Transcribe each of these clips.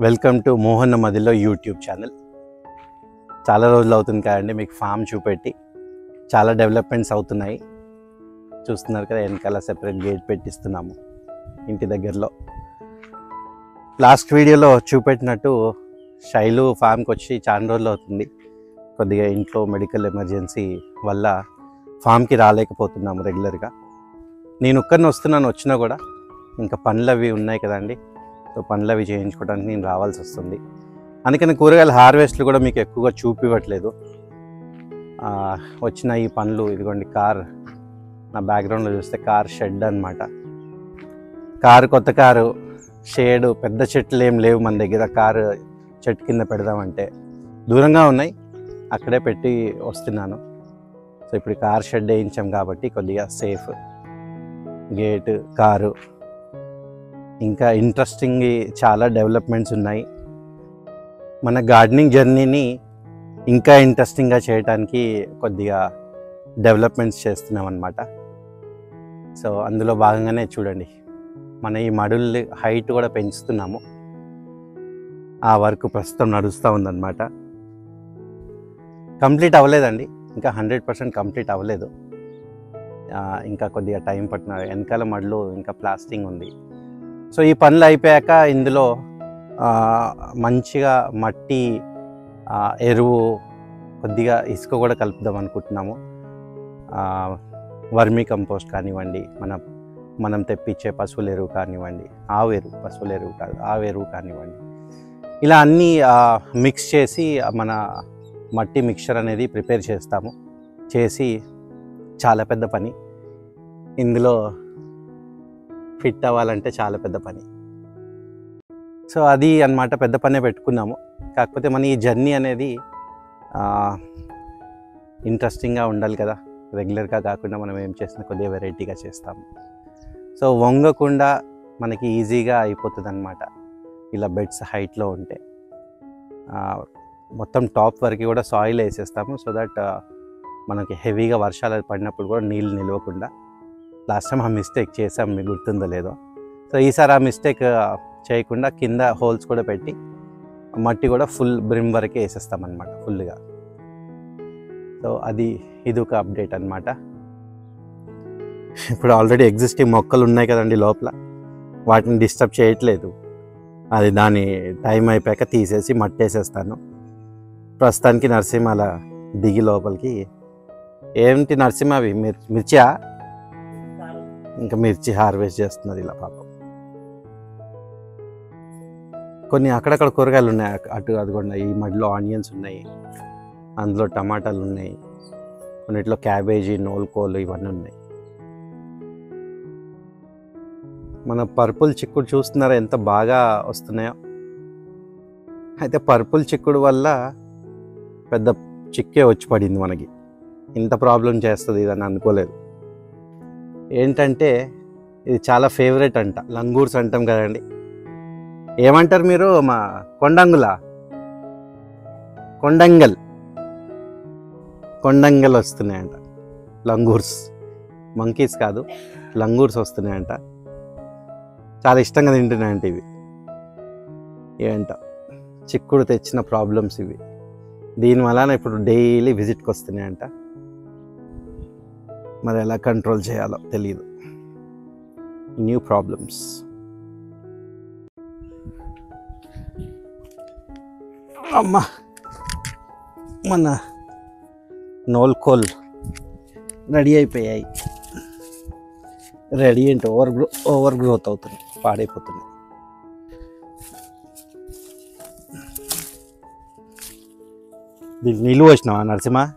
Welcome to Mohan మదిలో YouTube channel. చాలా రోజులు అవుతుంది కదండి మీకు ఫామ్ చూపెట్టి. చాలా డెవలప్మెంట్స్ అవుతున్నాయి, చూస్తున్నారు కదా. వెనకాల సెపరేట్ గేట్ పెట్టిస్తున్నాము ఇంటి దగ్గరలో. లాస్ట్ వీడియోలో చూపెట్టినట్టు శైలు ఫామ్కి వచ్చి చాలా రోజులు అవుతుంది. కొద్దిగా ఇంట్లో మెడికల్ ఎమర్జెన్సీ వల్ల ఫామ్కి రాలేకపోతున్నాము రెగ్యులర్గా. నేను ఒక్కరిని వస్తున్నాను, వచ్చినా కూడా ఇంకా పనులు అవి ఉన్నాయి కదండి. సో పనులు అవి చేయించుకోవడానికి నేను రావాల్సి వస్తుంది. అందుకని కూరగాయల హార్వెస్ట్లు కూడా మీకు ఎక్కువగా చూపివ్వట్లేదు. వచ్చిన ఈ పనులు, ఇదిగోండి కార్, నా బ్యాక్గ్రౌండ్లో చూస్తే కార్ షెడ్ అనమాట. కారు, కొత్త కారు, షేడు, పెద్ద చెట్లు ఏం లేవు మన దగ్గర. కారు చెట్టు కింద పెడదామంటే దూరంగా ఉన్నాయి, అక్కడే పెట్టి వస్తున్నాను. సో ఇప్పుడు కార్ షెడ్ వేయించాం కాబట్టి కొద్దిగా సేఫ్. గేటు, కారు, ఇంకా ఇంట్రెస్టింగ్ చాలా డెవలప్మెంట్స్ ఉన్నాయి. మన గార్డెనింగ్ జర్నీని ఇంకా ఇంట్రెస్టింగ్గా చేయడానికి కొద్దిగా డెవలప్మెంట్స్ చేస్తున్నాం అన్నమాట. సో అందులో భాగంగానే చూడండి, మన ఈ మడుల్ని హైట్ కూడా పెంచుతున్నాము. ఆ వర్క్ ప్రస్తుతం నడుస్తూ ఉందన్నమాట. కంప్లీట్ అవ్వలేదండి, ఇంకా 100% కంప్లీట్ అవ్వలేదు. ఇంకా కొద్దిగా టైం పట్టిన. వెనకాల మడులు ఇంకా ప్లాస్టింగ్ ఉంది. సో ఈ పనులు అయిపోయాక ఇందులో మంచిగా మట్టి, ఎరువు, కొద్దిగా ఇసుక కూడా కలుపుదాం అనుకుంటున్నాము. వర్మీ కంపోస్ట్ కానివ్వండి, మనం తెప్పించే పశువుల ఎరువు కానివ్వండి, ఆవు ఎరువు, పశువుల ఎరువు కాదు ఆవు ఎరువు కానివ్వండి, ఇలా అన్నీ మిక్స్ చేసి మన మట్టి మిక్చర్ అనేది ప్రిపేర్ చేస్తాము. చేసి చాలా పెద్ద పని, ఇందులో ఫిట్ అవ్వాలంటే చాలా పెద్ద పని. సో అది అన్నమాట, పెద్ద పనే పెట్టుకున్నాము. కాకపోతే మన ఈ జర్నీ అనేది ఇంట్రెస్టింగ్గా ఉండాలి కదా. రెగ్యులర్గా కాకుండా మనం ఏం చేసినా కొద్దిగా వెరైటీగా చేస్తాము. సో వంగకుండా మనకి ఈజీగా అయిపోతుంది అన్నమాట ఇలా బెడ్స్ హైట్లో ఉంటే. మొత్తం టాప్ వరకు కూడా సాయిల్ వేసేస్తాము, సో దట్ మనకి హెవీగా వర్షాలు పడినప్పుడు కూడా నీళ్ళు నిలవకుండా. లాస్ట్ టైం ఆ మిస్టేక్ చేసాం, మీకు గుర్తుందో లేదో. సో ఈసారి ఆ మిస్టేక్ చేయకుండా కింద హోల్స్ కూడా పెట్టి మట్టి కూడా ఫుల్ బ్రిమ్ వరకే వేసేస్తామన్నమాట, ఫుల్గా. సో ఇది ఒక అప్డేట్ అన్నమాట. ఇప్పుడు ఆల్రెడీ ఎగ్జిస్టింగ్ మొక్కలు ఉన్నాయి కదండి లోపల, వాటిని డిస్టర్బ్ చేయట్లేదు. అది దాని టైం అయిపోయాక తీసేసి మట్టి వేసేస్తాను. ప్రస్తుతానికి నరసింహ అలా దిగి లోపలికి. ఏంటి నరసింహ అవి మిర్చియా? ఇంకా మిర్చి హార్వెస్ట్ చేస్తున్నది ఇలా పాపం. కొన్ని అక్కడక్కడ కూరగాయలు ఉన్నాయి, అటు అదిగోండి ఈ మధ్యలో ఆనియన్స్ ఉన్నాయి, అందులో టమాటాలు ఉన్నాయి, కొన్నిట్లో క్యాబేజీ, నోల్కోలు ఇవన్నీ ఉన్నాయి. మన పర్పుల్ చిక్కుడు చూస్తున్నారా ఎంత బాగా వస్తున్నాయో. అయితే పర్పుల్ చిక్కుడు వల్ల పెద్ద చిక్కే వచ్చి పడింది మనకి. ఇంత ప్రాబ్లం చేస్తుంది ఇదని అనుకోలేదు. ఏంటంటే ఇది చాలా ఫేవరెట్ అంట, లంగూర్స్ అంటాం కదండి. ఏమంటారు మీరు? మా కొండంగల్ వస్తున్నాయంట. లంగూర్స్, మంకీస్ కాదు, లంగూర్స్ వస్తున్నాయంట. చాలా ఇష్టంగా తింటున్నాయంట ఇవి. ఏంటో చిక్కుడు తెచ్చిన ప్రాబ్లమ్స్ ఇవి. దీనివల్ల ఇప్పుడు డైలీ విజిట్కి వస్తున్నాయంట. మరి ఎలా కంట్రోల్ చేయాలో తెలియదు. New problems. అమ్మా, మన నోల్కోల్ రెడీ అయిపోయాయి. రెడీ అంటే ఓవర్ గ్రోత్ అవుతున్నాయి, పాడైపోతున్నాయి. దీనికి నీళ్ళు వచ్చినావా నరసింహ?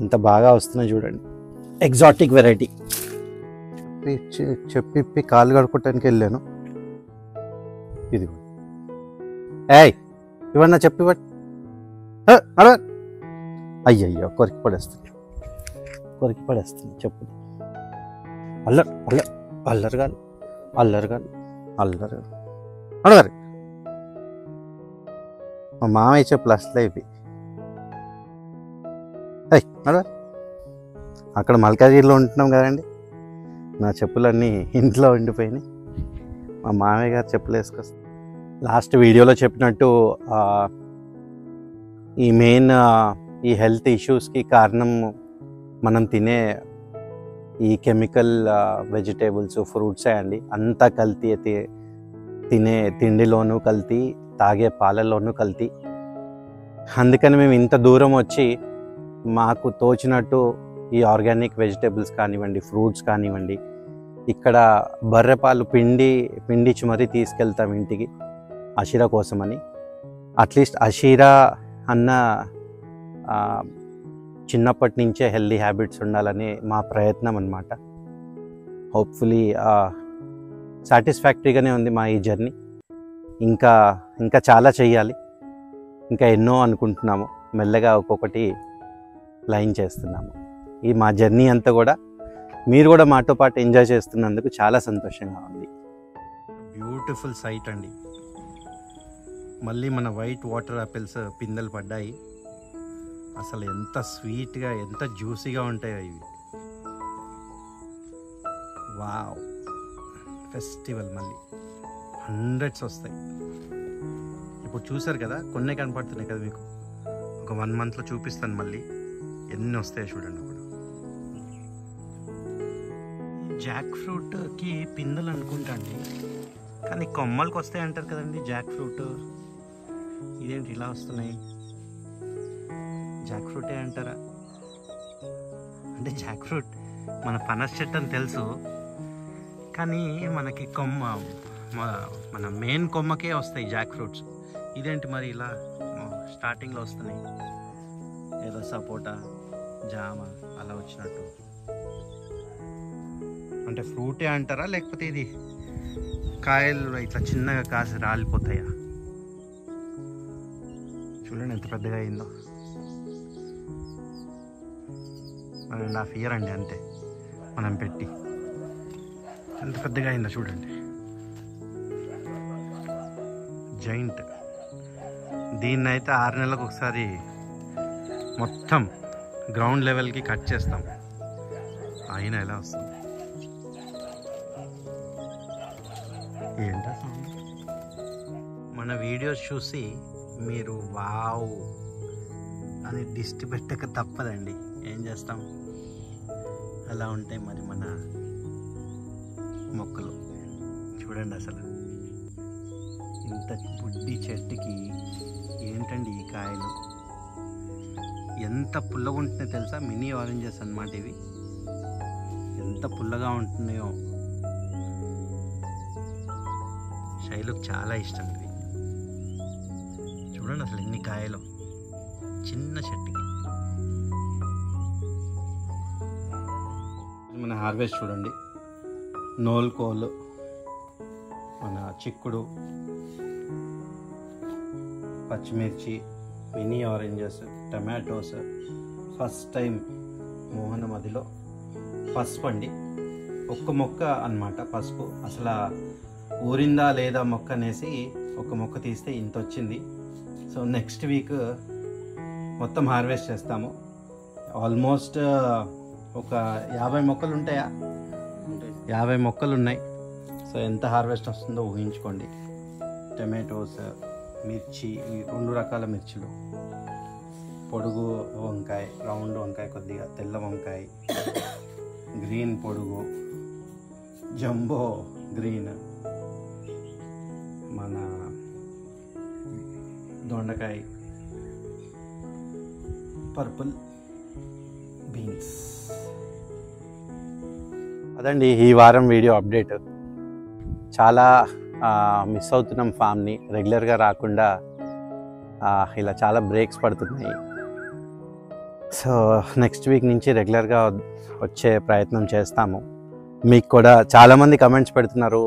ఎంత బాగా వస్తున్నాయి చూడండి, ఎగ్జాటిక్ వెరైటీ. చెప్పి కాలు కడుక్కోవటానికి వెళ్ళాను. ఇది ఏయ్ ఇవన్నా చెప్పి అయ్యయ్యో కొరికి పడేస్తుంది చెప్పు. అల్లరుగాలు అడగారు. మా మామయ్య చెప్పులు అసలే ఇవి. అక్కడ మల్కాజ్గిరిలో ఉంటున్నాం కదండి, నా చెప్పులన్నీ ఇంట్లో ఉండిపోయినాయి. మా మామయ్య గారు చెప్పులు వేసుకొస్తాం. లాస్ట్ వీడియోలో చెప్పినట్టు ఈ మెయిన్ ఈ హెల్త్ ఇష్యూస్కి కారణం మనం తినే ఈ కెమికల్ వెజిటేబుల్స్, ఫ్రూట్సే అండి. అంతా కల్తీ, తినే తిండిలోనూ కల్తీ, తాగే పాలల్లోనూ కల్తీ. అందుకని మేము ఇంత దూరం వచ్చి మాకు తోచినట్టు ఈ ఆర్గానిక్ వెజిటేబుల్స్ కానివ్వండి, ఫ్రూట్స్ కానివ్వండి, ఇక్కడ బర్రెపాలు పిండిచి మరీ తీసుకెళ్తాం ఇంటికి అషీరా కోసమని. అట్లీస్ట్ అషీరా అన్న చిన్నప్పటి నుంచే హెల్దీ హ్యాబిట్స్ ఉండాలని మా ప్రయత్నం అన్నమాట. హోప్ఫుల్లీ సాటిస్ఫాక్టరీగానే ఉంది మా ఈ జర్నీ. ఇంకా చాలా చెయ్యాలి, ఇంకా ఎన్నో అనుకుంటున్నాము. మెల్లగా ఒక్కొక్కటి లైన్ చేస్తున్నాము. ఈ మా జర్నీ అంతా కూడా మీరు కూడా మాతో పాటు ఎంజాయ్ చేస్తున్నందుకు చాలా సంతోషంగా ఉంది. బ్యూటిఫుల్ సైట్ అండి. మళ్ళీ మన వైట్ వాటర్ యాపిల్స్ పిందెలు పడ్డాయి. అసలు ఎంత స్వీట్గా, ఎంత జ్యూసీగా ఉంటాయో ఇవి. వావ్, ఫెస్టివల్ మళ్ళీ హండ్రెడ్స్ వస్తాయి. ఇప్పుడు చూసారు కదా, కొన్నే కనపడుతున్నాయి కదా మీకు. ఒక 1 మంత్లో చూపిస్తాను మళ్ళీ ఎన్ని వస్తాయో చూడండి. అప్పుడు జాక్ ఫ్రూట్కి పిందెలు అనుకుంటా అండి, కానీ కొమ్మలకు వస్తాయి అంటారు కదండి జాక్ ఫ్రూట్. ఇదేంటి ఇలా వస్తున్నాయి? జాక్ ఫ్రూటే అంటారా? అంటే జాక్ ఫ్రూట్ మన పనస చెట్టు అని తెలుసు, కానీ మనకి మన మెయిన్ కొమ్మకే వస్తాయి జాక్ ఫ్రూట్స్. ఇదేంటి మరి ఇలా స్టార్టింగ్లో వస్తున్నాయి? ఏదో సపోటా, జామ అలా వచ్చినట్టు. అంటే ఫ్రూటే అంటారా, లేకపోతే ఇది కాయలు ఇట్లా చిన్నగా కాసి రాలిపోతాయా? చూడండి ఎంత పెద్దగా అయిందో. 1.5 year అండి అంతే మనం పెట్టి. ఎంత పెద్దగా అయిందో చూడండి. జైంట్. దీన్ని అయితే 6 నెలలకు ఒకసారి మొత్తం గ్రౌండ్ లెవెల్కి కట్ చేస్తాం. అయినా ఎలా వస్తుంది ఏంటో. మన వీడియోస్ చూసి మీరు వావ్ అని దిష్టి పెట్టక తప్పదండి. ఏం చేస్తాం, అలా ఉంటాయి మరి మన మొక్కలు. చూడండి అసలు ఇంత బుడ్డి చెట్టుకి ఏంటండి ఈ కాయలు, ఎంత పుల్లగా ఉంటున్నాయో తెలుసా? మినీ ఆరెంజెస్ అన్నమాట ఇవి. ఎంత పుల్లగా ఉంటున్నాయో. శైలుకు చాలా ఇష్టం ఇవి. చూడండి అసలు ఎన్ని కాయలు చిన్న చెట్టుకి. మన హార్వెస్ట్ చూడండి. నోల్కోలు, మన చిక్కుడు, పచ్చిమిర్చి, mini oranges, tomatoes. First time మోహన మదిలో పసుపు అండి. ఒక్క మొక్క అన్నమాట పసుపు. అసలు ఊరిందా లేదా మొక్క అనేసి ఒక మొక్క తీస్తే ఇంత వచ్చింది. సో నెక్స్ట్ వీక్ మొత్తం హార్వెస్ట్ చేస్తాము. ఆల్మోస్ట్ ఒక 50 మొక్కలు ఉంటాయా? 50 మొక్కలు ఉన్నాయి. సో ఎంత హార్వెస్ట్ వస్తుందో ఊహించుకోండి. టమాటోస్, మిర్చి, 2 రకాల మిర్చిలు, పొడుగు వంకాయ, రౌండ్ వంకాయ, కొద్దిగా తెల్ల వంకాయ, గ్రీన్ పొడుగు, జంబో గ్రీన్, మన దొండకాయ, పర్పుల్ బీన్స్. అదండి ఈ వారం వీడియో అప్డేట్. చాలా మిస్ అవుతున్నాం ఫామ్ని. రెగ్యులర్గా రాకుండా ఇలా చాలా బ్రేక్స్ పడుతున్నాయి. సో నెక్స్ట్ వీక్ నుంచి రెగ్యులర్గా వచ్చే ప్రయత్నం చేస్తాము. మీకు కూడా చాలామంది కమెంట్స్ పెడుతున్నారు,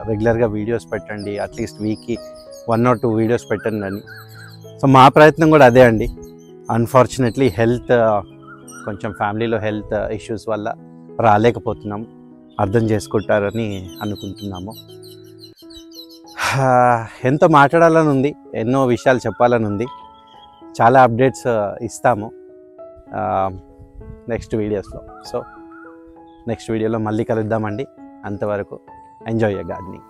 రెగ్యులర్గా వీడియోస్ పెట్టండి, అట్లీస్ట్ వీక్కి 1 or 2 వీడియోస్ పెట్టండి అని. సో మా ప్రయత్నం కూడా అదే అండి. అన్ఫార్చునేట్లీ కొంచెం ఫ్యామిలీలో హెల్త్ ఇష్యూస్ వల్ల రాలేకపోతున్నాం. అర్థం చేసుకుంటారని అనుకుంటున్నాము. ఎంతో మాట్లాడాలని ఉంది, ఎన్నో విషయాలు చెప్పాలని ఉంది. చాలా అప్డేట్స్ ఇస్తాము నెక్స్ట్ వీడియోస్లో. సో నెక్స్ట్ వీడియోలో మళ్ళీ కలుద్దామండి. అంతవరకు ఎంజాయ్ యర్ గార్డెనింగ్.